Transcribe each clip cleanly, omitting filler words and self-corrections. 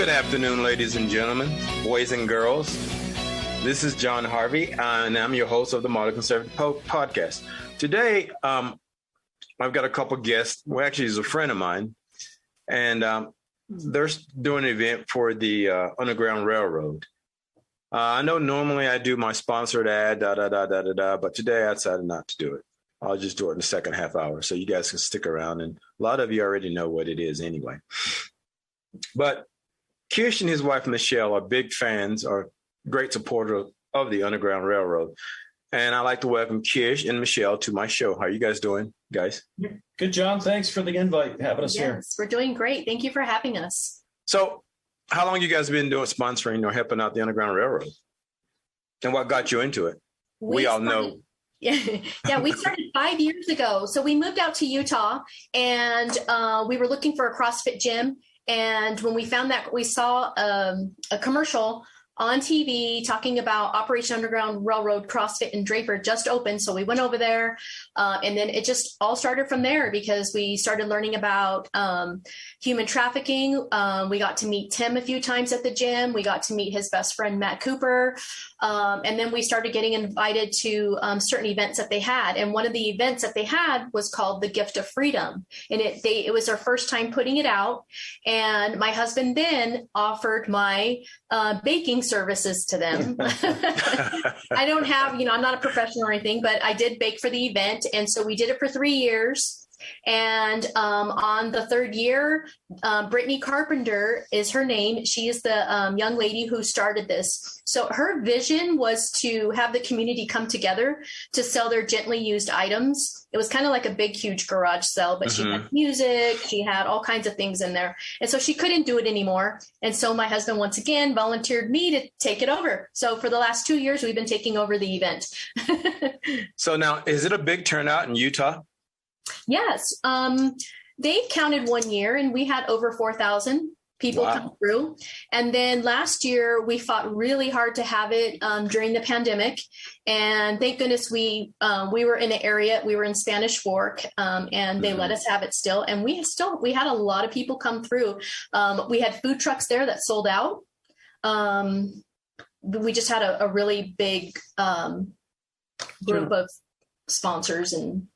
Good afternoon, ladies and gentlemen, boys and girls. This is John Harvey, and I'm your host of the Modern Conservative Podcast. Today, I've got a couple guests. Well, actually, he's a friend of mine, and they're doing an event for the Underground Railroad. I know normally I do my sponsored ad, but today I decided not to do it. I'll just do it in the second half hour, so you guys can stick around. And a lot of you already know what it is anyway. But Kish and his wife, Michelle, are big fans, are great supporters of the Underground Railroad. And I'd like to welcome Kish and Michelle to my show. How are you guys doing, guys? Good, John. Thanks for the invite, having us here. Yes, we're doing great. Thank you for having us. So how long you guys been doing sponsoring or helping out the Underground Railroad? And what got you into it? We all know. Yeah, we started 5 years ago. So we moved out to Utah, and we were looking for a CrossFit gym. And when we found that, we saw a commercial on TV talking about Operation Underground Railroad CrossFit in Draper just opened. So we went over there, and then it just all started from there because we started learning about human trafficking. We got to meet Tim a few times at the gym. We got to meet his best friend, Matt Cooper. And then we started getting invited to certain events that they had. And one of the events that they had was called the Gift of Freedom. And it was our first time putting it out. And my husband then offered my baking services to them. I don't have, I'm not a professional or anything, but I did bake for the event. And so we did it for 3 years. And on the third year, Brittany Carpenter is her name. She is the young lady who started this. So her vision was to have the community come together to sell their gently used items. It was kind of like a big, huge garage sale, but she had music, she had all kinds of things in there. And so she couldn't do it anymore. And so my husband, once again, volunteered me to take it over. So for the last 2 years, we've been taking over the event. So now, is it a big turnout in Utah? Yes. They've counted 1 year and we had over 4,000 people come through. And then last year we fought really hard to have it during the pandemic. And thank goodness we were in the area, we were in Spanish Fork, and they let us have it still. And we had a lot of people come through. We had food trucks there that sold out. We just had a really big group of sponsors. And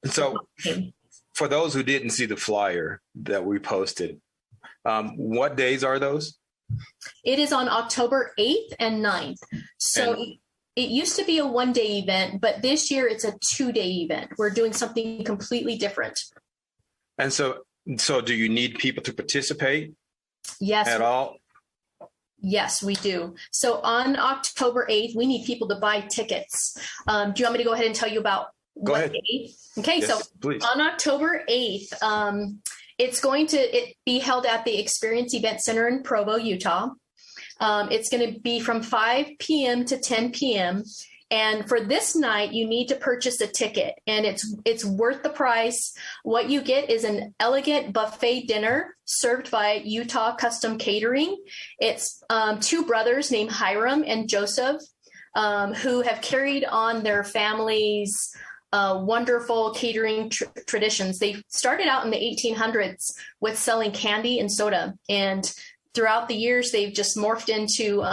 so for those who didn't see the flyer that we posted, what days are those? It is on October 8th and 9th. So it used to be a 1-day event, but this year it's a 2-day event. We're doing something completely different. And so do you need people to participate? Yes. At all? Yes, we do. So on October 8th, we need people to buy tickets. Do you want me to go ahead and tell you about Go ahead. Day? Okay, yes, so please. On October 8th, it's going to be held at the Experience Event Center in Provo, Utah. It's going to be from 5 p.m. to 10 p.m. And for this night, you need to purchase a ticket, and it's worth the price. What you get is an elegant buffet dinner served by Utah Custom Catering. It's two brothers named Hiram and Joseph who have carried on their family's wonderful catering traditions. They started out in the 1800s with selling candy and soda, and throughout the years they've just morphed into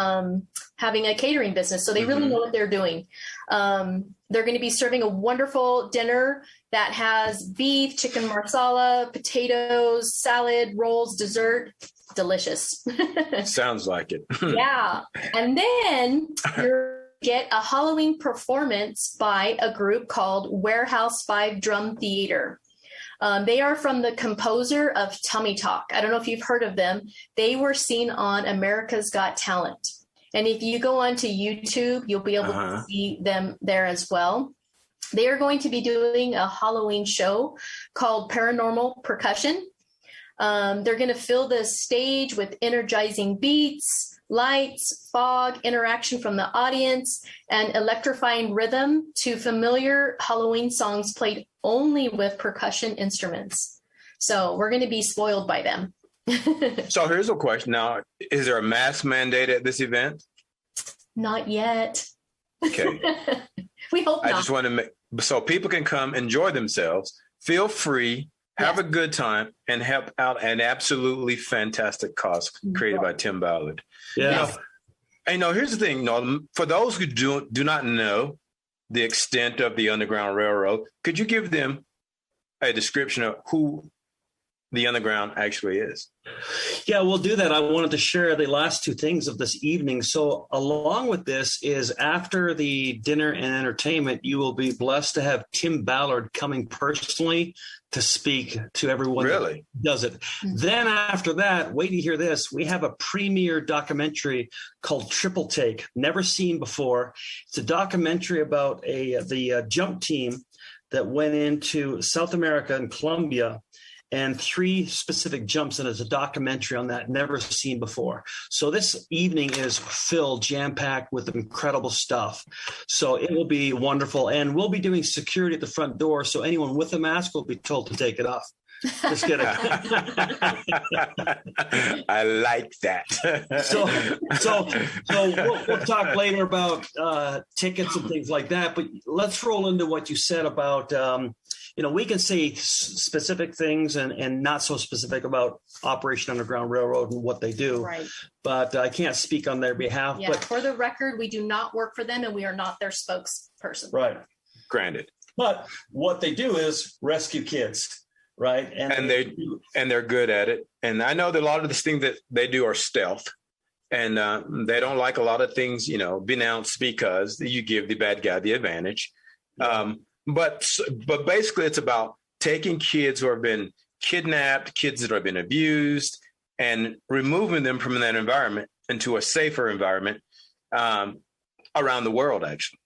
having a catering business. So they really know what they're doing. They're going to be serving a wonderful dinner that has beef, chicken marsala, potatoes, salad, rolls, dessert. Delicious. Sounds like it. Yeah. And then you're get a Halloween performance by a group called Warehouse 5 Drum Theater. They are from the composer of Tummy Talk. I don't know if you've heard of them. They were seen on America's Got Talent. And if you go onto YouTube, you'll be able to see them there as well. They are going to be doing a Halloween show called Paranormal Percussion. They're going to fill the stage with energizing beats, lights, fog, interaction from the audience, and electrifying rhythm to familiar Halloween songs played only with percussion instruments. So we're going to be spoiled by them. So here's a question. Now, is there a mask mandate at this event? Not yet. Okay. We hope not. I just want to so people can come enjoy themselves, feel free, have a good time, and help out an absolutely fantastic cause created by Tim Ballard. Yeah. Here's the thing. For those who do not know the extent of the Underground Railroad, could you give them a description of who the Underground actually is? Yeah, we'll do that. I wanted to share the last two things of this evening. So along with this is after the dinner and entertainment, you will be blessed to have Tim Ballard coming personally to speak to everyone that does it. Then after that, wait to hear this. We have a premiere documentary called Triple Take, never seen before. It's a documentary about the jump team that went into South America and Colombia, and 3 specific jumps, and it's a documentary on that, never seen before. So this evening is filled, jam-packed with incredible stuff. So it will be wonderful. And we'll be doing security at the front door, so anyone with a mask will be told to take it off. Just kidding. I like that. So we'll talk later about tickets and things like that. But let's roll into what you said about we can say specific things and not so specific about Operation Underground Railroad and what they do. Right. But I can't speak on their behalf. Yeah, but for the record, we do not work for them, and we are not their spokesperson. Right. Granted. But what they do is rescue kids, right? And they're good at it. And I know that a lot of the things that they do are stealth. And they don't like a lot of things, be announced because you give the bad guy the advantage. But basically, it's about taking kids who have been kidnapped, kids that have been abused, and removing them from that environment into a safer environment around the world, actually,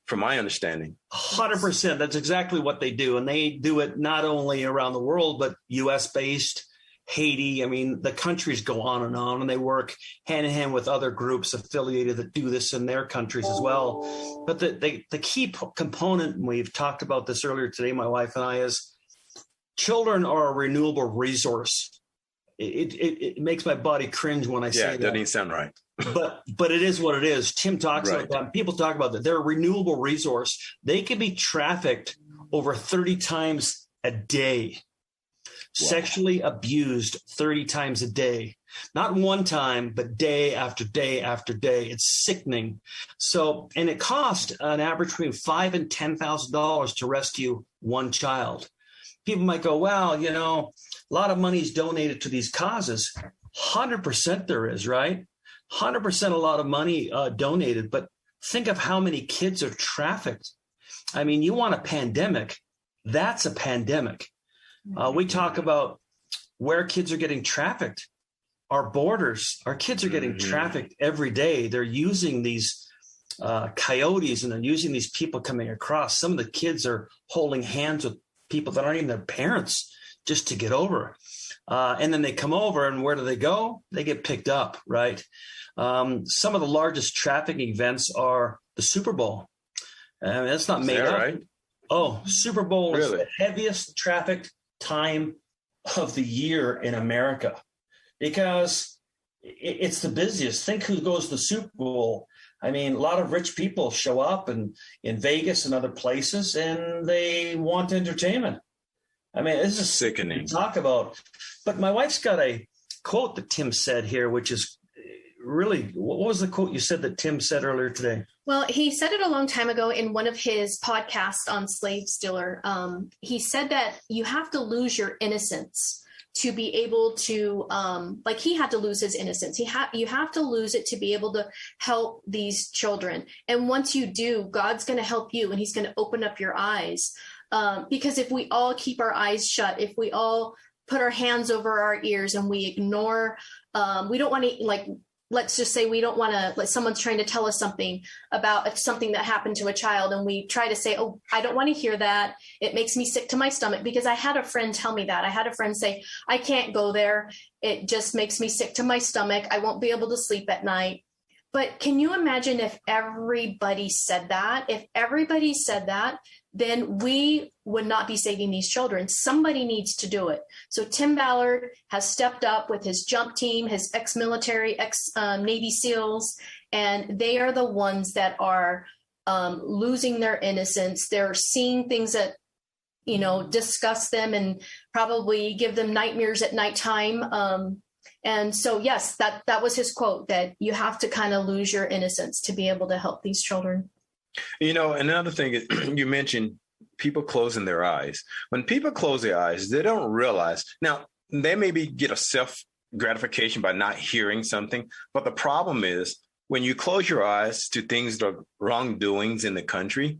from my understanding. 100%. That's exactly what they do. And they do it not only around the world, but U.S.-based, Haiti. I mean, the countries go on, and they work hand in hand with other groups affiliated that do this in their countries as well. But the key component, and we've talked about this earlier today, my wife and I, is children are a renewable resource. It makes my body cringe when I say that. Yeah, it doesn't even sound right. but it is what it is. Tim talks about that. People talk about that. They're a renewable resource. They can be trafficked over 30 times a day. Wow. Sexually abused 30 times a day, not one time, but day after day after day. It's sickening. So, and it costs an average between $5,000 and $10,000 to rescue one child. People might go, well, a lot of money is donated to these causes. 100% there is, right? 100% a lot of money donated, but think of how many kids are trafficked. I mean, you want a pandemic, that's a pandemic. We talk about where kids are getting trafficked. Our borders, our kids are getting trafficked every day. They're using these coyotes, and they're using these people coming across. Some of the kids are holding hands with people that aren't even their parents just to get over. And then they come over, and where do they go? They get picked up, right? Some of the largest trafficking events are the Super Bowl. That's not made up. Right? Oh, Super Bowl is the heaviest trafficked time of the year in America because it's the busiest. Think who goes to the Super Bowl. I mean, a lot of rich people show up in Vegas and other places, and they want entertainment. I mean, this is sickening to talk about. But my wife's got a quote that Tim said here, which is really, what was the quote you said that Tim said earlier today? Well, he said it a long time ago in one of his podcasts on Slave Stealer. He said that you have to lose your innocence to be able to, like he had to lose his innocence. You have to lose it to be able to help these children. And once you do, God's going to help you, and he's going to open up your eyes. Because if we all keep our eyes shut, if we all put our hands over our ears and we ignore, we don't want to, let's just say we don't want to, like someone's trying to tell us something about something that happened to a child, and we try to say, oh, I don't want to hear that. It makes me sick to my stomach, because I had a friend tell me that. I had a friend say, I can't go there. It just makes me sick to my stomach. I won't be able to sleep at night. But can you imagine if everybody said that? If everybody said that, then we would not be saving these children. Somebody needs to do it. So Tim Ballard has stepped up with his jump team, his ex-military, ex-Navy SEALs, and they are the ones that are losing their innocence. They're seeing things that discuss them and probably give them nightmares at nighttime. And so, yes, that was his quote, that you have to kind of lose your innocence to be able to help these children. Another thing is you mentioned people closing their eyes. When people close their eyes, they don't realize. Now, they maybe get a self gratification by not hearing something. But the problem is when you close your eyes to things that are wrongdoings in the country,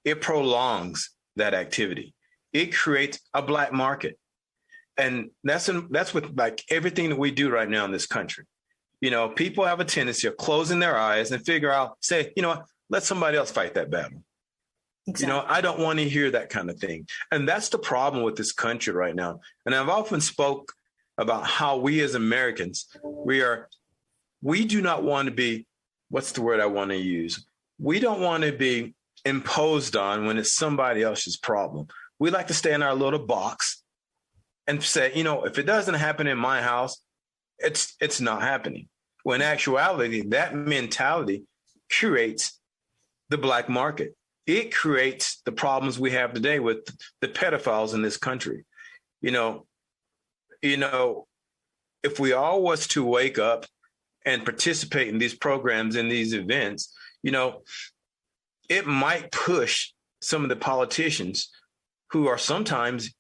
it prolongs that activity. It creates a black market. And that's with like everything that we do right now in this country. People have a tendency of closing their eyes and say, what, let somebody else fight that battle. Exactly. I don't want to hear that kind of thing. And that's the problem with this country right now. And I've often spoke about how we as Americans, we do not want to be, what's the word I want to use? We don't want to be imposed on when it's somebody else's problem. We like to stay in our little box and say, if it doesn't happen in my house, it's not happening. When in actuality, that mentality creates the black market. It creates the problems we have today with the pedophiles in this country. If we all was to wake up and participate in these programs and these events, it might push some of the politicians who are sometimes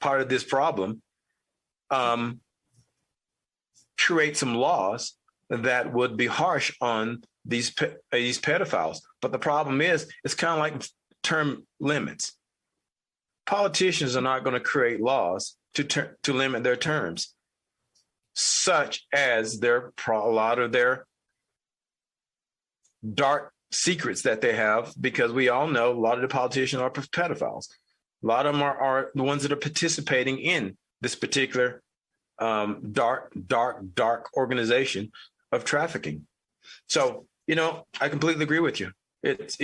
part of this problem, create some laws that would be harsh on these pedophiles. But the problem is, it's kind of like term limits. Politicians are not going to create laws to limit their terms, such as a lot of their dark secrets that they have, because we all know a lot of the politicians are pedophiles. A lot of them are the ones that are participating in this particular dark organization of trafficking. So, I completely agree with you. It's,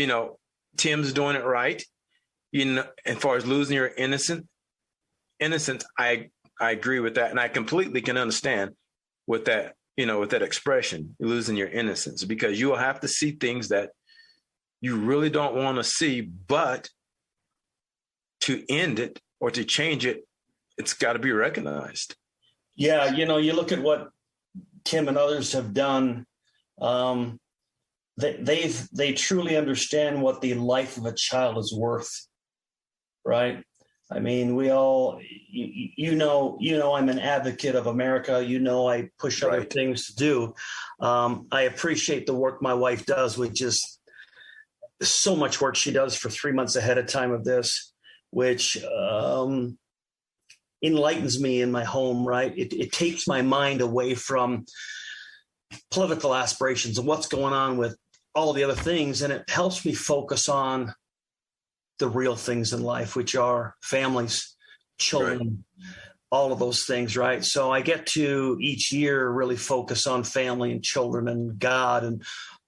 Tim's doing it right. As far as losing your innocence, I agree with that. And I completely can understand with that, with that expression, losing your innocence, because you will have to see things that you really don't want to see, but to end it or to change it, it's got to be recognized. Yeah. You look at what Tim and others have done. They truly understand what the life of a child is worth. Right. I mean, we all, I'm an advocate of America. I push other things to do. I appreciate the work my wife does, which is so much work she does for 3 months ahead of time of this, which enlightens me in my home, right? It takes my mind away from political aspirations and what's going on with all the other things. And it helps me focus on the real things in life, which are families, children, all of those things, right? So I get to each year really focus on family and children and God and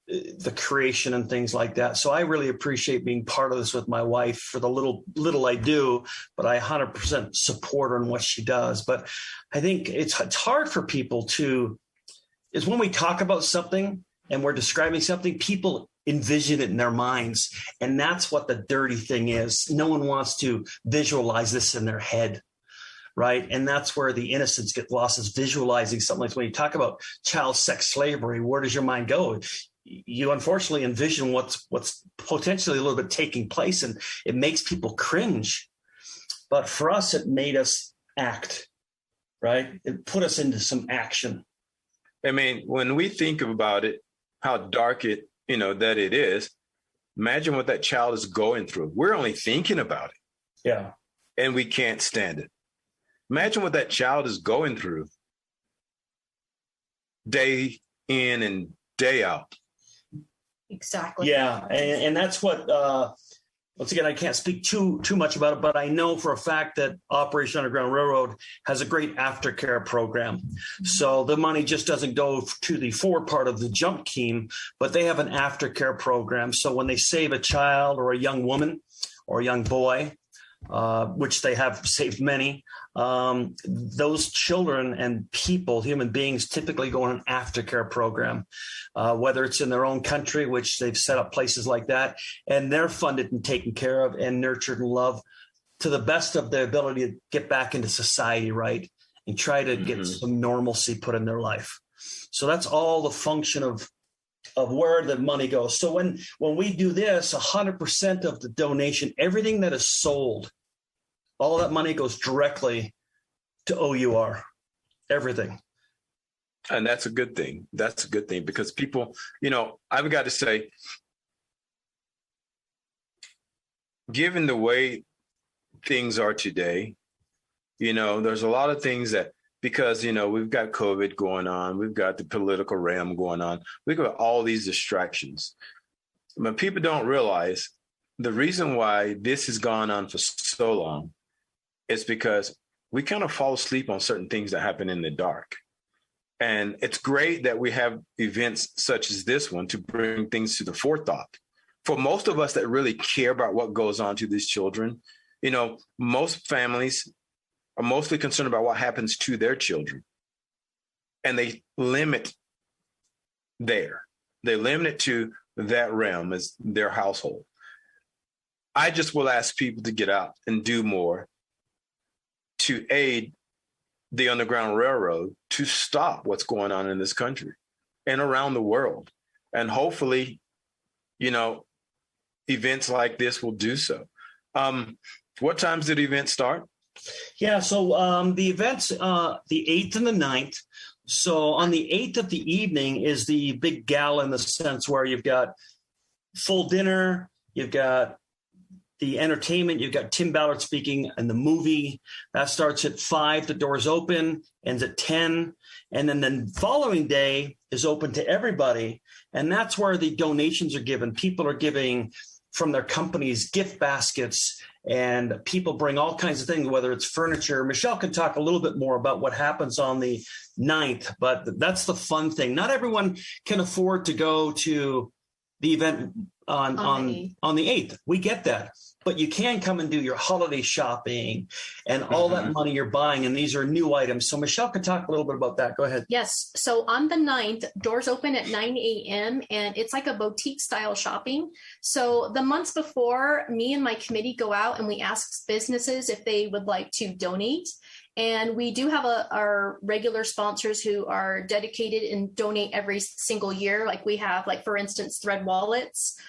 the creation and things like that. So I really appreciate being part of this with my wife for the little I do, but I 100% support her in what she does. But I think it's hard for people is when we talk about something and we're describing something, people envision it in their minds. And that's what the dirty thing is. No one wants to visualize this in their head. Right. And that's where the innocence gets lost, is visualizing something. Like when you talk about child sex slavery, where does your mind go? You unfortunately envision what's potentially a little bit taking place, and it makes people cringe. But for us, it made us act. Right. It put us into some action. I mean, when we think about it, how dark that it is, imagine what that child is going through. We're only thinking about it. Yeah. And we can't stand it. Imagine what that child is going through day in and day out. Exactly. Yeah. And that's what, once again, I can't speak too much about it, but I know for a fact that Operation Underground Railroad has a great aftercare program. So the money just doesn't go to the forward part of the jump team, but they have an aftercare program. So when they save a child or a young woman or a young boy, which they have saved many, those children and people, human beings, typically go on an aftercare program, whether it's in their own country, which they've set up places like that, and they're funded and taken care of and nurtured and loved to the best of their ability to get back into society, right? And try to get some normalcy put in their life. So that's all the function of where the money goes. So when we do this, 100% of the donation, everything that is sold, all that money goes directly to OUR, everything. And that's a good thing. That's a good thing because people, I've got to say, given the way things are today, there's a lot of things that, because, we've got COVID going on, we've got the political realm going on, we've got all these distractions. But people don't realize the reason why this has gone on for so long is because we kind of fall asleep on certain things that happen in the dark. And it's great that we have events such as this one to bring things to the forethought. For most of us that really care about what goes on to these children, most families are mostly concerned about what happens to their children. And they limit there. They limit it to that realm as their household. I just will ask people to get out and do more to aid the Underground Railroad to stop what's going on in this country and around the world. And hopefully, events like this will do so. What times did the event start? Yeah, so the events, the 8th and the 9th. So on the 8th of the evening is the big gala in the sense where you've got full dinner, you've got the entertainment, you've got Tim Ballard speaking and the movie. That starts at 5, the doors open, ends at 10. And then the following day is open to everybody. And that's where the donations are given. People are giving from their companies gift baskets, and people bring all kinds of things, whether it's furniture. Michelle can talk a little bit more about what happens on the 9th, but that's the fun thing. Not everyone can afford to go to the event on the 8th. We get that. But you can come and do your holiday shopping and all that money you're buying. And these are new items. So Michelle can talk a little bit about that. Go ahead. Yes. So on the 9th, doors open at 9 a.m. and it's like a boutique style shopping. So the months before, me and my committee go out and we ask businesses if they would like to donate. And we do have our regular sponsors who are dedicated and donate every single year. Like we have, for instance, Thread Wallets.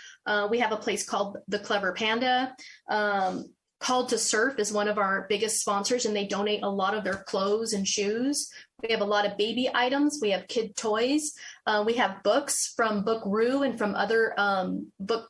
We have a place called The Clever Panda. Called to Surf is one of our biggest sponsors, and they donate a lot of their clothes and shoes. We have a lot of baby items. We have kid toys. We have books from Bookroo and from other book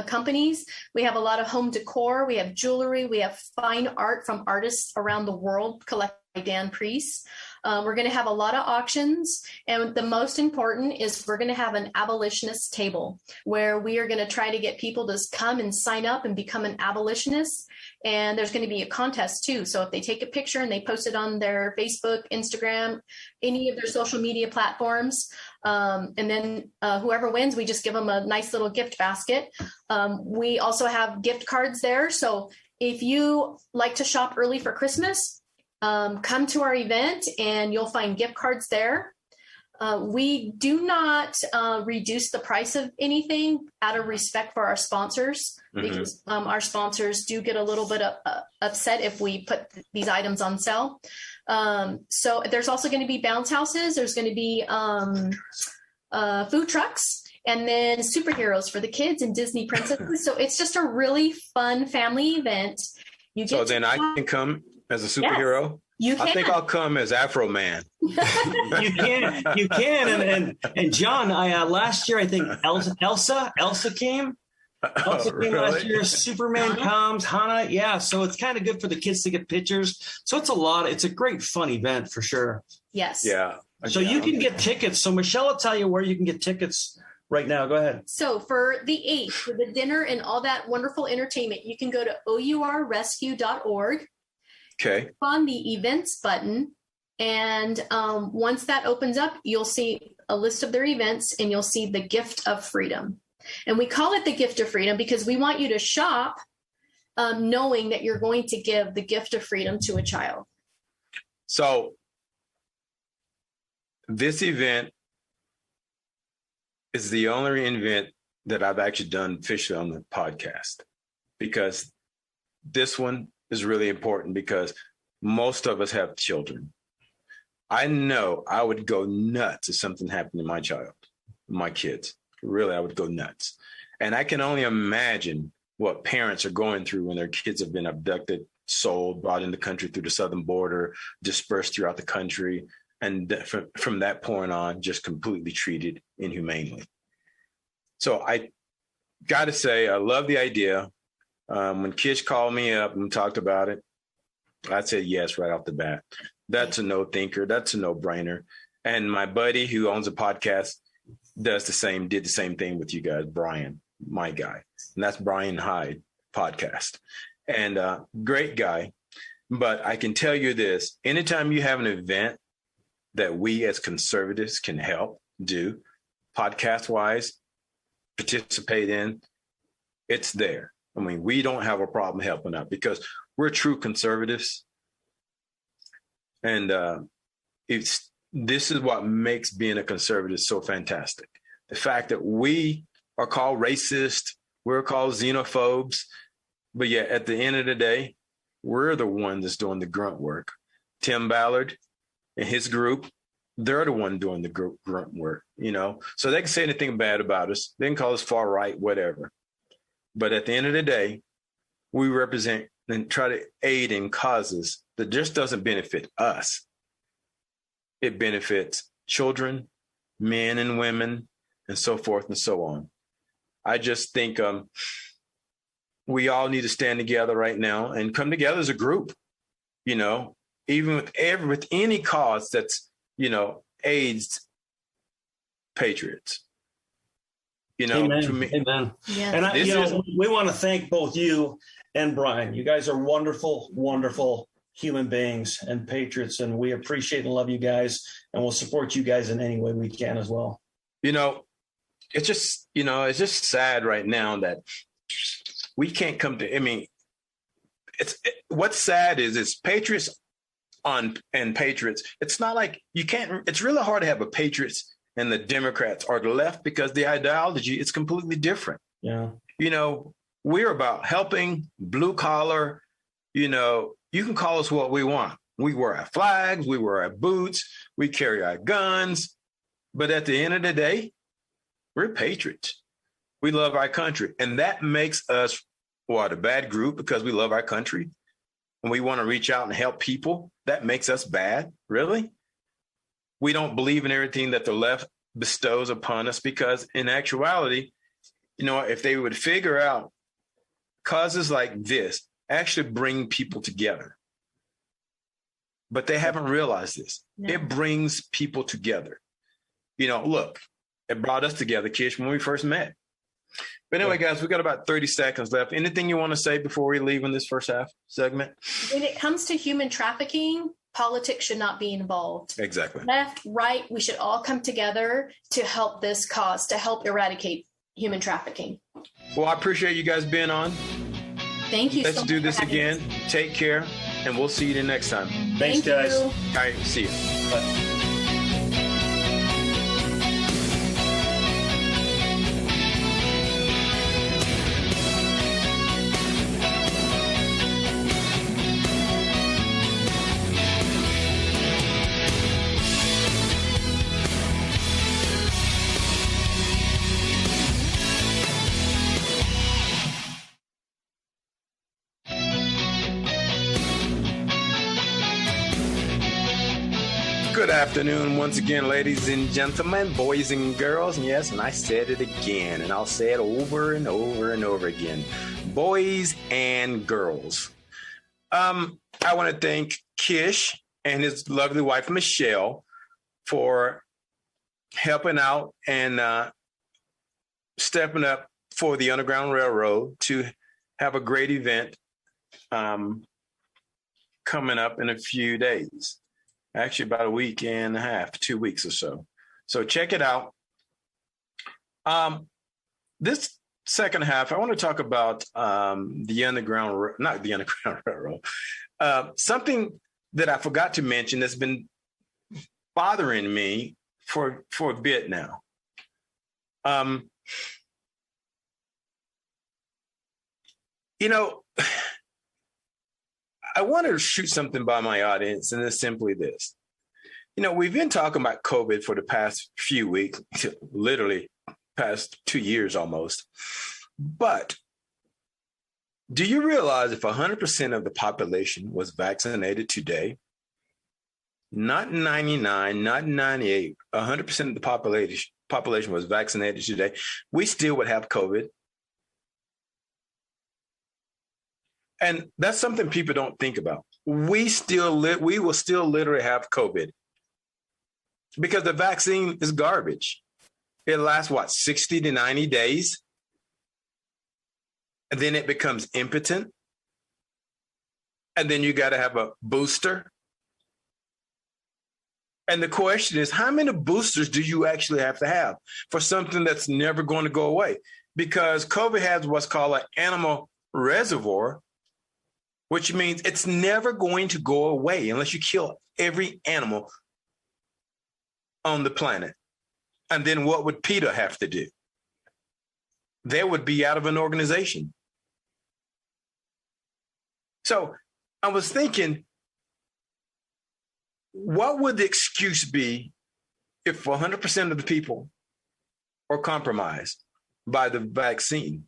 companies. We have a lot of home decor. We have jewelry. We have fine art from artists around the world collected by Dan Priest. We're going to have a lot of auctions. And the most important is we're going to have an abolitionist table where we are going to try to get people to come and sign up and become an abolitionist. And there's going to be a contest too. So if they take a picture and they post it on their Facebook, Instagram, any of their social media platforms, and then whoever wins, we just give them a nice little gift basket. We also have gift cards there. So if you like to shop early for Christmas, come to our event and you'll find gift cards there. We do not reduce the price of anything out of respect for our sponsors, because our sponsors do get a little bit upset if we put these items on sale. So there's also going to be bounce houses. There's going to be food trucks, and then superheroes for the kids and Disney princesses. So it's just a really fun family event. I can come as a superhero? Yes. You can. I think I'll come as Afro Man. You can. And John, last year, I think Elsa came. Elsa came last year. Superman comes. Hannah. Yeah. So it's kind of good for the kids to get pictures. So it's a great fun event for sure. Yes. Yeah. So you can get tickets. So Michelle will tell you where you can get tickets right now. Go ahead. So for the 8th, for the dinner and all that wonderful entertainment, you can go to OURrescue.org. Okay. On the events button. And once that opens up, you'll see a list of their events and you'll see the gift of freedom. And we call it the gift of freedom because we want you to shop knowing that you're going to give the gift of freedom to a child. So this event is the only event that I've actually done officially on the podcast, because this one is really important because most of us have children. I know I would go nuts if something happened to my kids. Really, I would go nuts. And I can only imagine what parents are going through when their kids have been abducted, sold, brought in the country through the southern border, dispersed throughout the country, and from that point on, just completely treated inhumanely. So I got to say, I love the idea. When Kish called me up and talked about it, I said yes right off the bat. That's a no thinker. That's a no brainer. And my buddy who owns a podcast did the same thing with you guys, Brian, my guy. And that's Brian Hyde podcast. And great guy. But I can tell you this, anytime you have an event that we as conservatives can help do, podcast wise, participate in, it's there. I mean, we don't have a problem helping out because we're true conservatives. And this is what makes being a conservative so fantastic. The fact that we are called racist, we're called xenophobes, but yet at the end of the day, we're the one that's doing the grunt work. Tim Ballard and his group, they're the one doing the grunt work, you know? So they can say anything bad about us. They can call us far right, whatever. But at the end of the day, we represent and try to aid in causes that just doesn't benefit us. It benefits children, men and women, and so forth and so on. I just think we all need to stand together right now and come together as a group, you know, even with any cause that's, you know, aids patriots. You know, Amen. to me, Amen. Yeah. And we want to thank both you and Brian. You guys are wonderful, wonderful human beings and patriots, and we appreciate and love you guys, and we'll support you guys in any way we can as well. You know, it's just sad right now that we can't come to. I mean, what's sad is it's patriots and patriots. It's not like you can't. It's really hard to have a patriots and the Democrats or the left because the ideology is completely different. Yeah. You know, we're about helping blue collar. You know, you can call us what we want. We wear our flags, we wear our boots, we carry our guns. But at the end of the day, we're patriots. We love our country. And that makes us, a bad group because we love our country and we want to reach out and help people. That makes us bad. Really? We don't believe in everything that the left bestows upon us because in actuality, you know, if they would figure out causes like this actually bring people together. But they haven't realized this. No. It brings people together. You know, look, it brought us together, Kish, when we first met. But anyway, guys, we got about 30 seconds left. Anything you want to say before we leave in this first half segment? When it comes to human trafficking, politics should not be involved. Exactly. Left, right, we should all come together to help this cause, to help eradicate human trafficking. Well, I appreciate you guys being on. Thank you. Let's do this again. Take care, and we'll see you the next time. Thanks, guys. You. All right, see you. Bye. Good afternoon once again, ladies and gentlemen, boys and girls. And yes, and I said it again, and I'll say it over and over and over again. Boys and girls. I want to thank Kish and his lovely wife, Michelle, for helping out and stepping up for the Underground Railroad to have a great event coming up in a few days. Actually, about a week and a half, 2 weeks or so. So check it out. This second half, I want to talk about the Underground, not the Underground Railroad. Something that I forgot to mention that's been bothering me for a bit now. You know, I wanted to shoot something by my audience, and it's simply this. We've been talking about COVID for the past few weeks, literally past 2 years almost. But do you realize if 100% of the population was vaccinated today, not 99, not 98, 100% of the population was vaccinated today, we still would have COVID? And that's something people don't think about. We will still literally have COVID because the vaccine is garbage. It lasts, 60 to 90 days? And then it becomes impotent. And then you got to have a booster. And the question is, how many boosters do you actually have to have for something that's never going to go away? Because COVID has what's called an animal reservoir, which means it's never going to go away unless you kill every animal on the planet. And then what would PETA have to do? They would be out of an organization. So I was thinking, what would the excuse be if 100% of the people are compromised by the vaccine?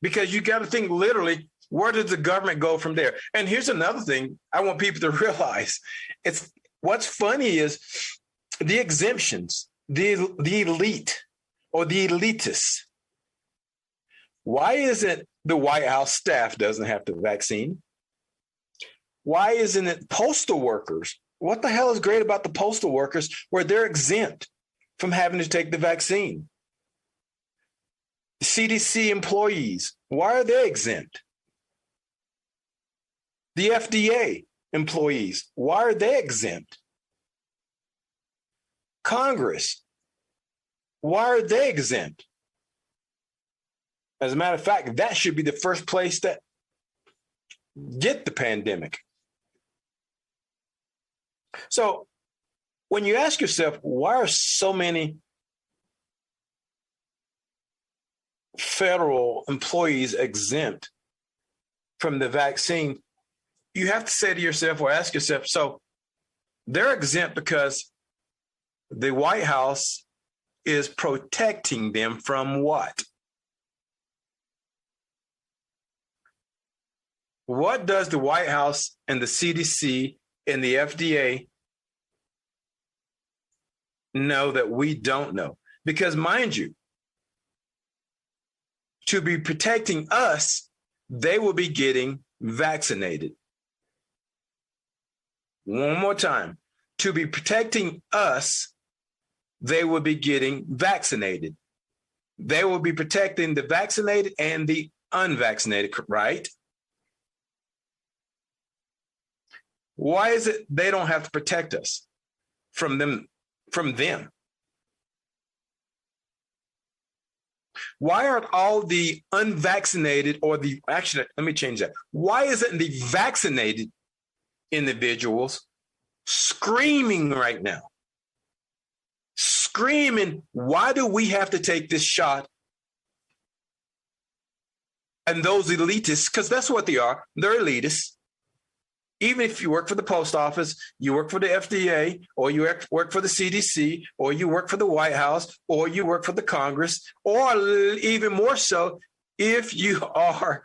Because you got to think literally, where does the government go from there? And here's another thing I want people to realize. What's funny is the exemptions, the elite or the elitists. Why isn't the White House staff doesn't have the vaccine? Why isn't it postal workers? What the hell is great about the postal workers where they're exempt from having to take the vaccine? CDC employees, why are they exempt? The FDA employees, why are they exempt? Congress, why are they exempt? As a matter of fact, that should be the first place that get the pandemic. So when you ask yourself, why are so many federal employees exempt from the vaccine, you have to say to yourself or ask yourself, so they're exempt because the White House is protecting them from what? What does the White House and the CDC and the FDA know that we don't know? Because mind you, to be protecting us, they will be getting vaccinated. One more time. To be protecting us, they will be getting vaccinated. They will be protecting the vaccinated and the unvaccinated, right? Why is it they don't have to protect us from them? Why aren't all the unvaccinated let me change that. Why isn't the vaccinated individuals screaming right now? Screaming, why do we have to take this shot? And those elitists, because that's what they are, they're elitists. Even if you work for the post office, you work for the FDA, or you work for the CDC, or you work for the White House, or you work for the Congress, or even more so, if you are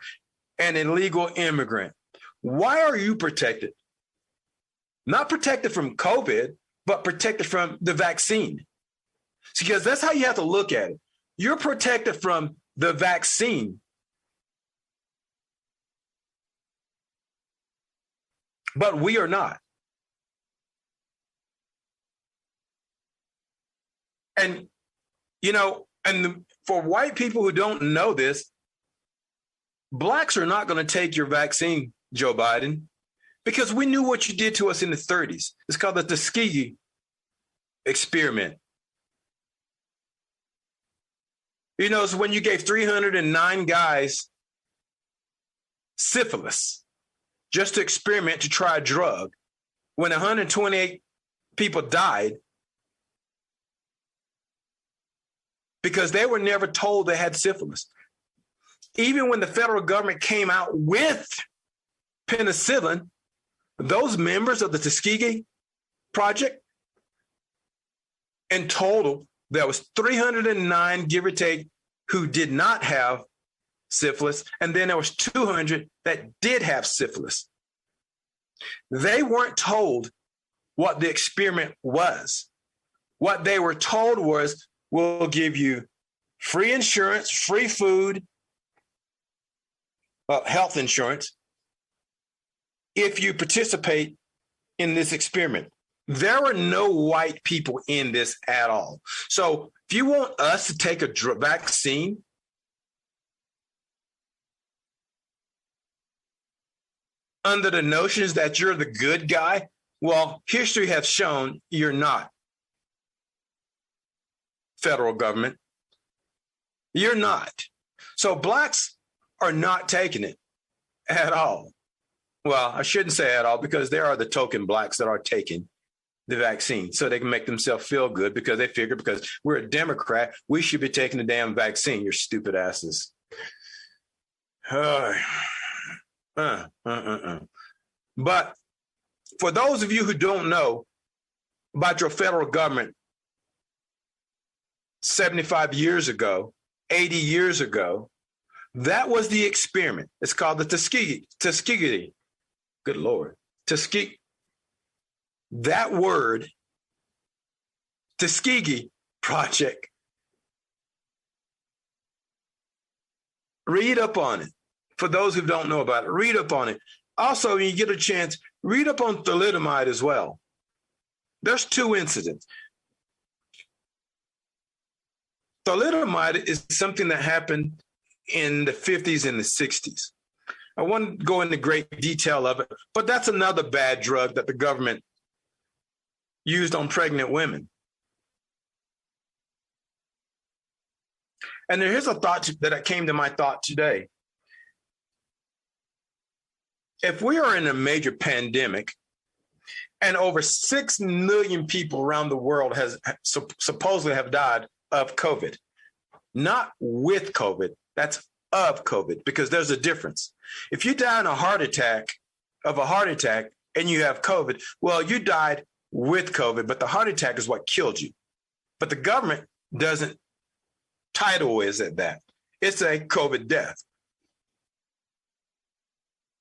an illegal immigrant. Why are you protected? Not protected from COVID, but protected from the vaccine. Because that's how you have to look at it. You're protected from the vaccine. But we are not. And, for white people who don't know this, blacks are not going to take your vaccine, Joe Biden, because we knew what you did to us in the 30s. It's called the Tuskegee experiment. It's when you gave 309 guys syphilis just to experiment to try a drug, when 128 people died because they were never told they had syphilis. Even when the federal government came out with penicillin, those members of the Tuskegee Project, in total, there was 309, give or take, who did not have syphilis, and then there was 200 that did have syphilis. They weren't told what the experiment was. What they were told was, we'll give you free insurance, free food, health insurance, if you participate in this experiment. There were no white people in this at all. So if you want us to take a vaccine, under the notions that you're the good guy, well, history has shown you're not. Federal government, you're not. So blacks are not taking it at all. Well, I shouldn't say at all, because there are the token blacks that are taking the vaccine so they can make themselves feel good, because they figure because we're a Democrat, we should be taking the damn vaccine, you stupid asses. But for those of you who don't know about your federal government, 75 years ago, 80 years ago, that was the experiment. It's called the Tuskegee. Good Lord. Tuskegee. That word, Tuskegee Project, read up on it. For those who don't know about it, read up on it. Also, when you get a chance, read up on thalidomide as well. There's 2 incidents. Thalidomide is something that happened in the 50s and the 60s. I won't go into great detail of it, but that's another bad drug that the government used on pregnant women. And here's a thought that came to my thought today. If we are in a major pandemic and over 6 million people around the world supposedly have died of COVID, not with COVID, that's of COVID, because there's a difference. If you die in a heart attack and you have COVID, well, you died with COVID, but the heart attack is what killed you. But the government doesn't title is at that. It's a COVID death.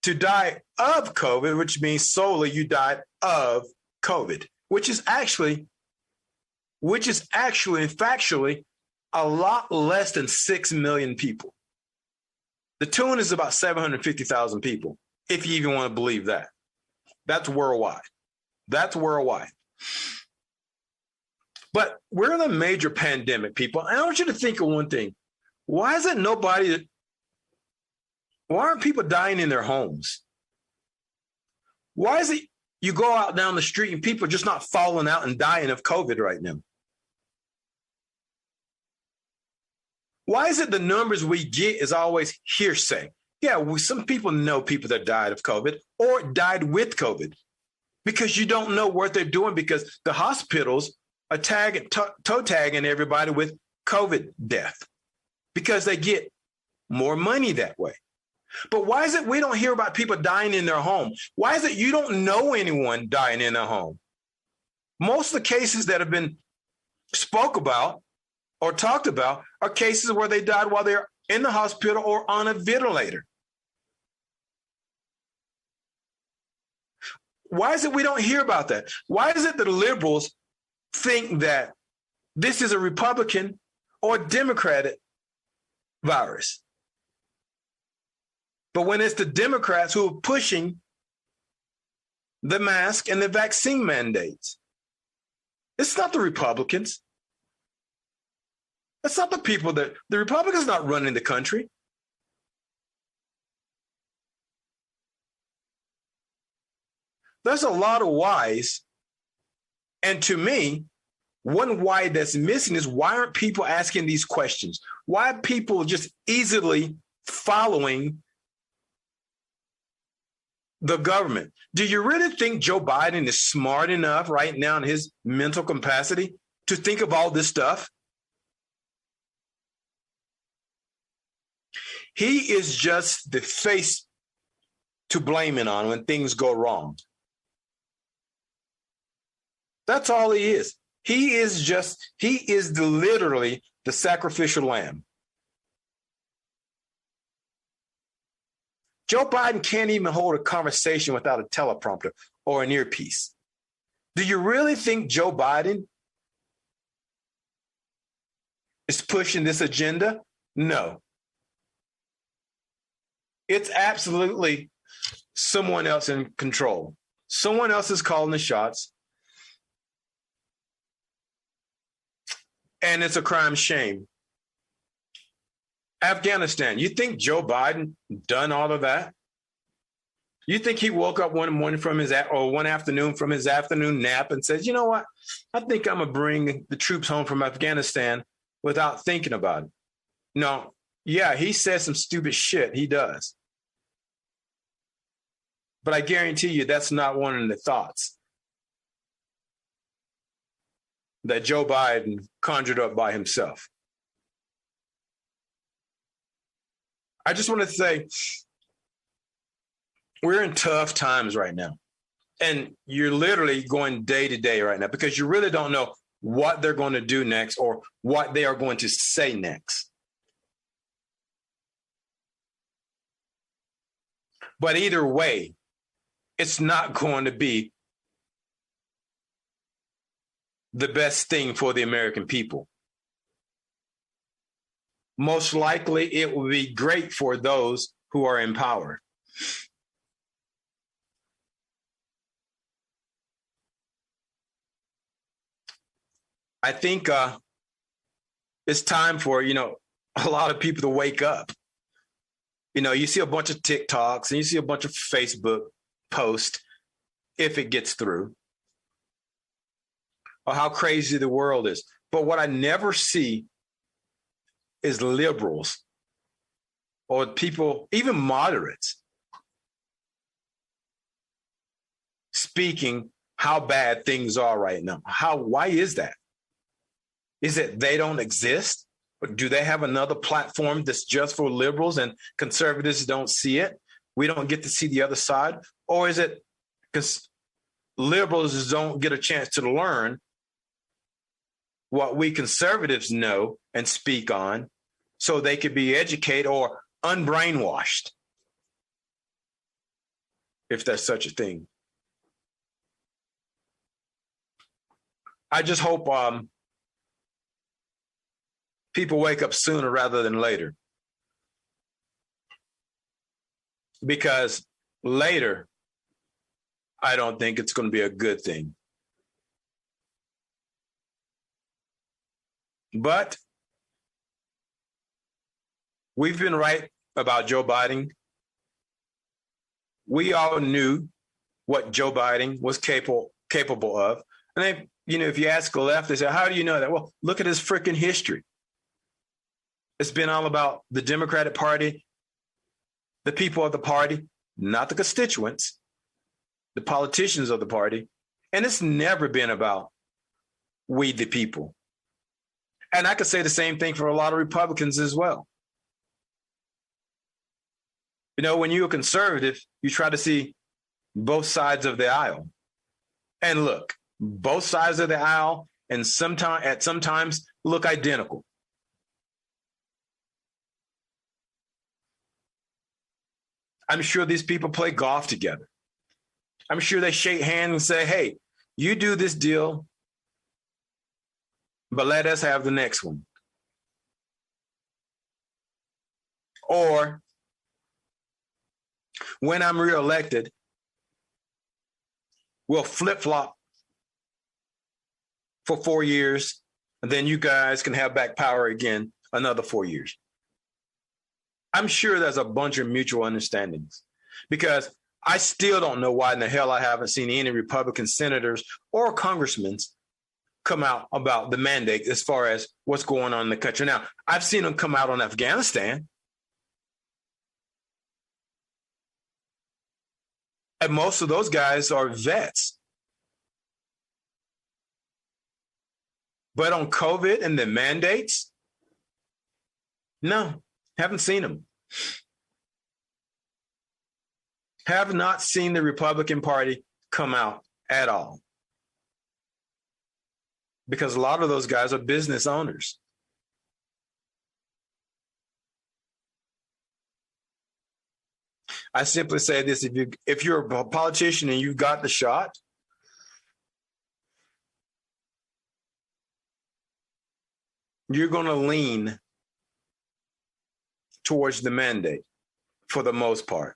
To die of COVID, which means solely you died of COVID, which is actually factually a lot less than 6 million people. The tune is about 750,000 people, if you even want to believe that. That's worldwide. That's worldwide. But we're in a major pandemic, people. And I want you to think of one thing. Why aren't people dying in their homes? Why is it you go out down the street and people are just not falling out and dying of COVID right now? Why is it the numbers we get is always hearsay? Yeah, some people know people that died of COVID or died with COVID because you don't know what they're doing, because the hospitals are toe tagging everybody with COVID death because they get more money that way. But why is it we don't hear about people dying in their home? Why is it you don't know anyone dying in their home? Most of the cases that have been spoke about or talked about are cases where they died while they're in the hospital or on a ventilator. Why is it we don't hear about that? Why is it that the liberals think that this is a Republican or Democratic virus? But when it's the Democrats who are pushing the mask and the vaccine mandates, it's not the Republicans. It's not the people that the Republicans not running the country. There's a lot of whys. And to me, one why that's missing is, why aren't people asking these questions? Why are people just easily following the government? Do you really think Joe Biden is smart enough right now in his mental capacity to think of all this stuff? He is just the face to blame it on when things go wrong. That's all he is. He is literally the sacrificial lamb. Joe Biden can't even hold a conversation without a teleprompter or an earpiece. Do you really think Joe Biden is pushing this agenda? No. It's absolutely someone else in control. Someone else is calling the shots. And it's a crime shame. Afghanistan, you think Joe Biden done all of that? You think he woke up one morning one afternoon from his afternoon nap and says, you know what? I think I'm going to bring the troops home from Afghanistan without thinking about it. No. Yeah, he says some stupid shit. He does. But I guarantee you that's not one of the thoughts that Joe Biden conjured up by himself. I just want to say, we're in tough times right now. And you're literally going day to day right now because you really don't know what they're going to do next or what they are going to say next. But either way, it's not going to be the best thing for the American people. Most likely, it will be great for those who are in power. I think it's time for, a lot of people to wake up. You see a bunch of TikToks and you see a bunch of Facebook posts, if it gets through, or how crazy the world is. But what I never see is liberals or people, even moderates, speaking how bad things are right now. Why is that? Is it they don't exist? Or do they have another platform that's just for liberals and conservatives don't see it? We don't get to see the other side? Or is it because liberals don't get a chance to learn what we conservatives know and speak on so they could be educated or unbrainwashed, if there's such a thing? I just hope people wake up sooner rather than later. Because later, I don't think it's going to be a good thing. But we've been right about Joe Biden. We all knew what Joe Biden was capable of. And if you ask the left, they say, how do you know that? Well, look at his freaking history. It's been all about the Democratic Party, the people of the party, not the constituents, the politicians of the party. And it's never been about we, the people. And I could say the same thing for a lot of Republicans as well. When you're a conservative, you try to see both sides of the aisle. And look, both sides of the aisle and sometimes look identical. I'm sure these people play golf together. I'm sure they shake hands and say, hey, you do this deal, but let us have the next one. Or when I'm reelected, we'll flip-flop for 4 years, and then you guys can have back power again another 4 years. I'm sure there's a bunch of mutual understandings because I still don't know why in the hell I haven't seen any Republican senators or congressmen come out about the mandate as far as what's going on in the country. Now, I've seen them come out on Afghanistan. And most of those guys are vets. But on COVID and the mandates, no, haven't seen them. Have not seen the Republican Party come out at all. Because a lot of those guys are business owners. I simply say this, if you're a politician and you've got the shot, you're going to lean towards the mandate for the most part.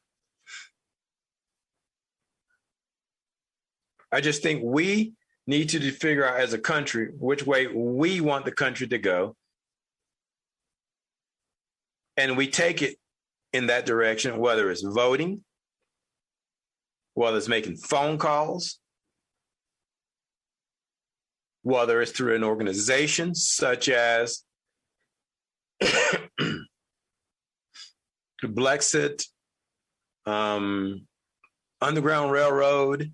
I just think we need to figure out as a country which way we want the country to go. And we take it in that direction, whether it's voting, whether it's making phone calls, whether it's through an organization such as Blexit, Underground Railroad,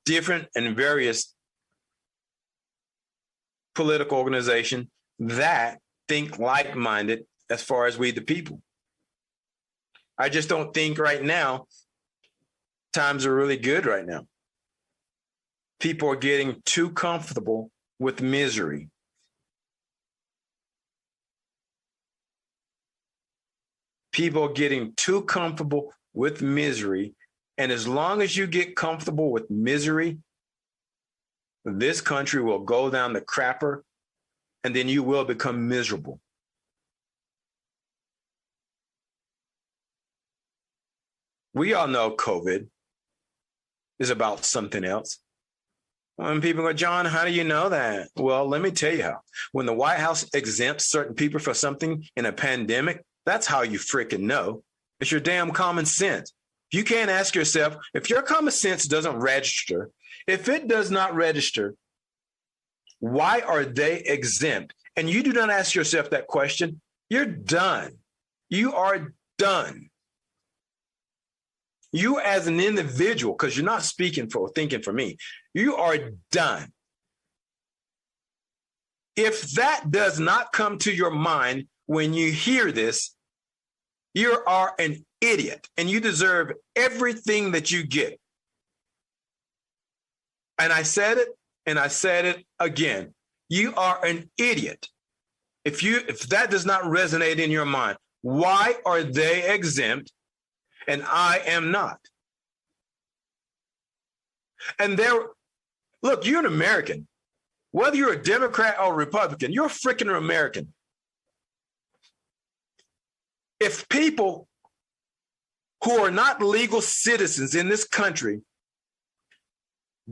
different and various political organizations that think like-minded as far as we the people. I just don't think right now times are really good right now. People are getting too comfortable with misery. People are getting too comfortable with misery. And as long as you get comfortable with misery, this country will go down the crapper, and then you will become miserable. We all know COVID is about something else. When people go, John, how do you know that? Well, let me tell you how. When the White House exempts certain people for something in a pandemic, that's how you freaking know. It's your damn common sense. You can't ask yourself, if your common sense doesn't register, if it does not register, why are they exempt? And you do not ask yourself that question, you're done. You are done. You as an individual, because you're not thinking for me, you are done. If that does not come to your mind when you hear this, you are an idiot and you deserve everything that you get. And I said it and I said it again. You are an idiot. If that does not resonate in your mind, why are they exempt and I am not? And look, you're an American. Whether you're a Democrat or Republican, you're a freaking American. If people who are not legal citizens in this country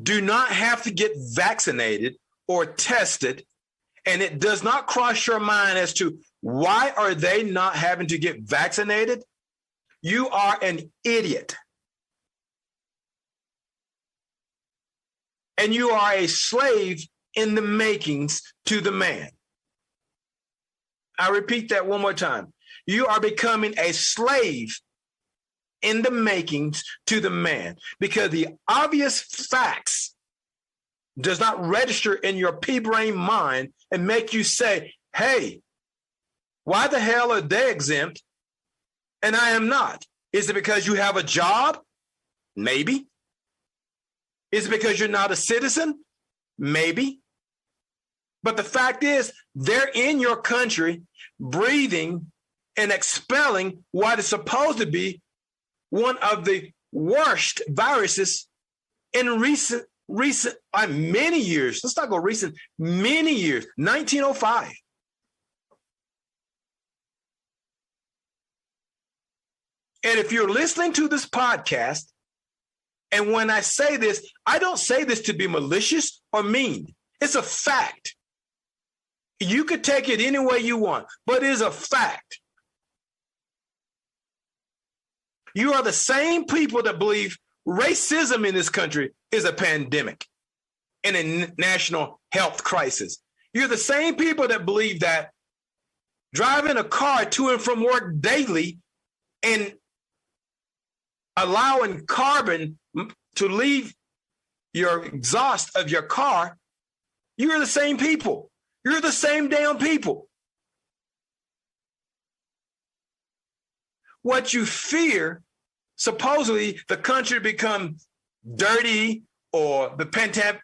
do not have to get vaccinated or tested, and it does not cross your mind as to why are they not having to get vaccinated, you are an idiot. And you are a slave in the makings to the man. I repeat that one more time. You are becoming a slave in the makings to the man because the obvious facts does not register in your pea-brain mind and make you say, hey, why the hell are they exempt and I am not? Is it because you have a job? Maybe. Is it because you're not a citizen? Maybe. But the fact is, they're in your country breathing and expelling what is supposed to be one of the worst viruses in recent many years. Let's not go recent, many years, 1905. And if you're listening to this podcast, and when I say this, I don't say this to be malicious or mean. It's a fact. You could take it any way you want, but it is a fact. You are the same people that believe racism in this country is a pandemic and a national health crisis. You're the same people that believe that driving a car to and from work daily and allowing carbon to leave your exhaust of your car, you're the same people. You're the same damn people. what you fear, supposedly the country become dirty, or the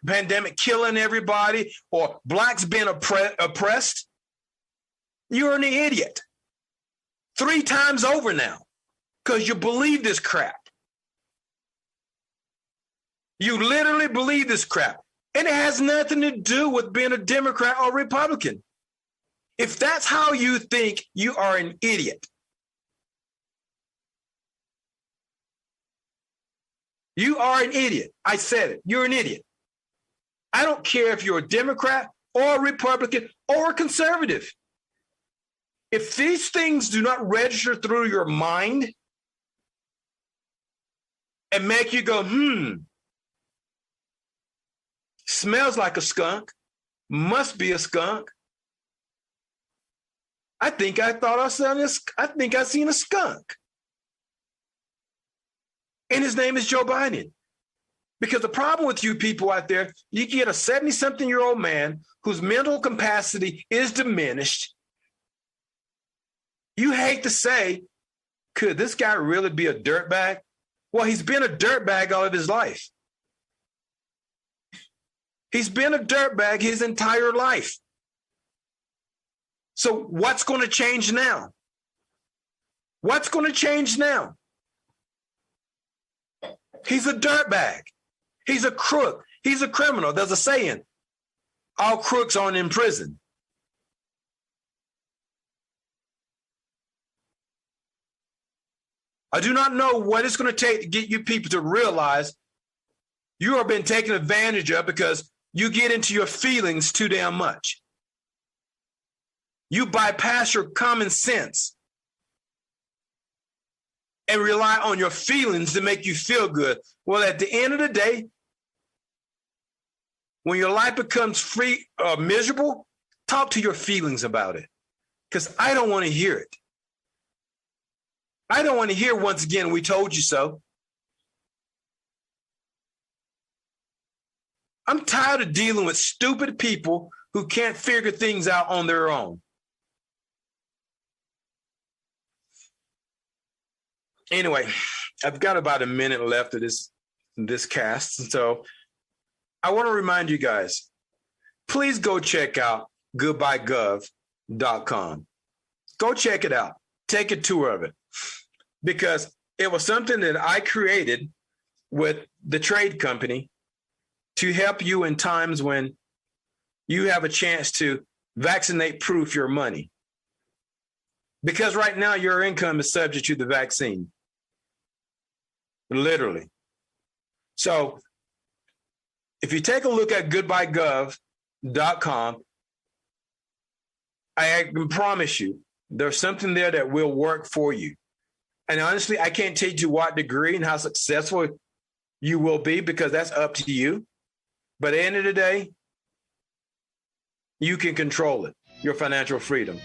pandemic killing everybody, or blacks being oppressed, you're an idiot. 3 times over now, because you believe this crap. You literally believe this crap. And it has nothing to do with being a Democrat or Republican. If that's how you think, you are an idiot. You are an idiot. I said it. You're an idiot. I don't care if you're a Democrat or a Republican or a conservative. If these things do not register through your mind and make you go, smells like a skunk, must be a skunk. I think I seen a skunk. And his name is Joe Biden. Because the problem with you people out there, you get a 70-something-year-old man whose mental capacity is diminished. You hate to say, could this guy really be a dirtbag? Well, he's been a dirtbag all of his life. He's been a dirtbag his entire life. So what's going to change now? What's going to change now? He's a dirtbag. He's a crook. He's a criminal. There's a saying, all crooks aren't in prison. I do not know what it's going to take to get you people to realize you are being taken advantage of because you get into your feelings too damn much. You bypass your common sense and rely on your feelings to make you feel good. Well, at the end of the day, when your life becomes free or miserable, talk to your feelings about it, because I don't want to hear it. I don't want to hear, once again, we told you so. I'm tired of dealing with stupid people who can't figure things out on their own. Anyway, I've got about a minute left of this cast. So I want to remind you guys, please go check out goodbyegov.com. Go check it out. Take a tour of it. Because it was something that I created with the trade company to help you in times when you have a chance to vaccinate-proof your money. Because right now your income is subject to the vaccine. Literally. So if you take a look at goodbyegov.com, I can promise you there's something there that will work for you. And honestly, I can't tell you to what degree and how successful you will be, because that's up to you. But at the end of the day, you can control it, your financial freedom.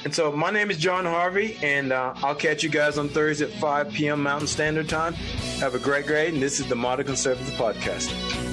And so my name is John Harvey, and I'll catch you guys on Thursday at 5 p.m. Mountain Standard Time. Have a great day, and this is the Modern Conservative Podcast.